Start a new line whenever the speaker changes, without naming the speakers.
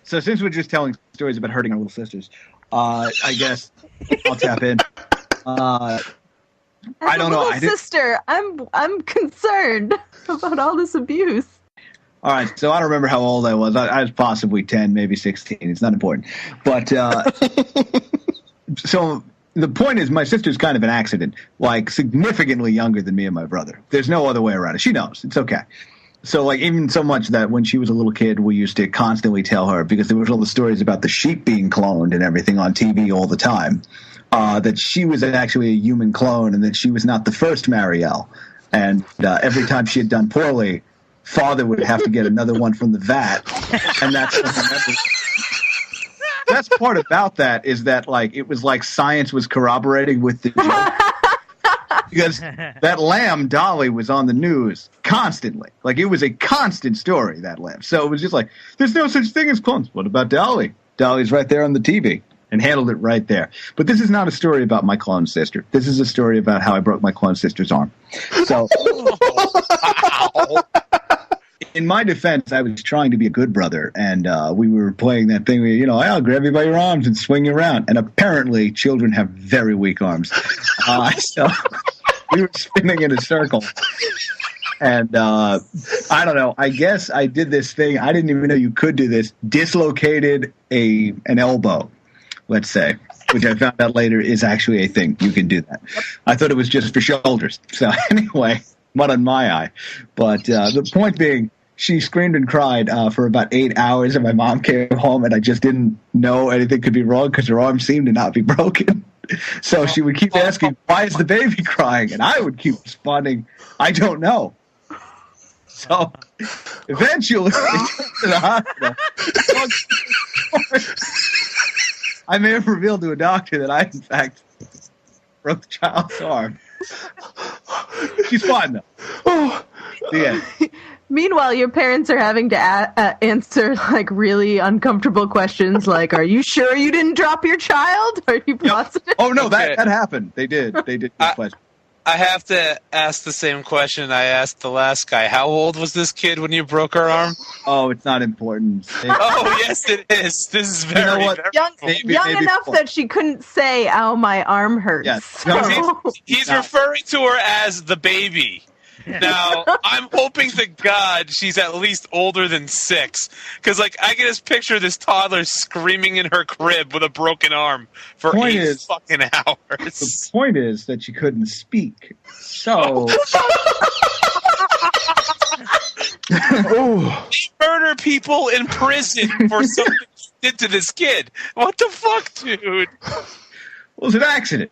So since we're just telling stories about hurting our little sisters, I guess I'll tap in. I don't know.
Sister, I'm concerned about all this abuse.
All right, so I don't remember how old I was. I was possibly 10, maybe 16. It's not important. But so the point is, my sister's kind of an accident, like significantly younger than me and my brother. There's no other way around it. She knows. It's okay. So, like, even so much that when she was a little kid, we used to constantly tell her, because there was all the stories about the sheep being cloned and everything on TV all the time, that she was actually a human clone and that she was not the first Marielle. And every time she had done poorly, father would have to get another one from the vat. And that's part about that is that, like, it was like science was corroborating with the joke. Because that lamb, Dolly, was on the news constantly. Like, it was a constant story, that lamb. So it was just like, there's no such thing as clones. What about Dolly? Dolly's right there on the TV. And handled it right there. But this is not a story about my clone sister. This is a story about how I broke my clone sister's arm. So, in my defense, I was trying to be a good brother, and we were playing that thing where, I'll grab you by your arms and swing you around. And apparently, children have very weak arms. So we were spinning in a circle. And I don't know. I guess I did this thing. I didn't even know you could do this. Dislocated an elbow, let's say, which I found out later is actually a thing. You can do that. I thought it was just for shoulders. So anyway, mud on my eye. But the point being, she screamed and cried for about 8 hours, and my mom came home, and I just didn't know anything could be wrong because her arm seemed to not be broken. So she would keep asking, why is the baby crying? And I would keep responding, I don't know. So eventually, they took her to the hospital. I may have revealed to a doctor that I, in fact, broke the child's arm. She's fine, though. Oh. The end.
Meanwhile, your parents are having to answer, like, really uncomfortable questions, like, are you sure you didn't drop your child? Are you positive?
Yep. Oh, no, that happened. They did. They did.
I have to ask the same question I asked the last guy. How old was this kid when you broke her arm?
Oh, it's not important.
Oh, yes, it is. This is very, very
young enough that she couldn't say, "Ow, my arm hurts."
Yes.
So.
He's referring to her as the baby. Now, I'm hoping to God she's at least older than 6. Because, like, I can just picture this toddler screaming in her crib with a broken arm for 8 fucking hours.
The point is that she couldn't speak. So...
They murder people in prison for something she did to this kid. What the fuck, dude?
Well, it was an accident.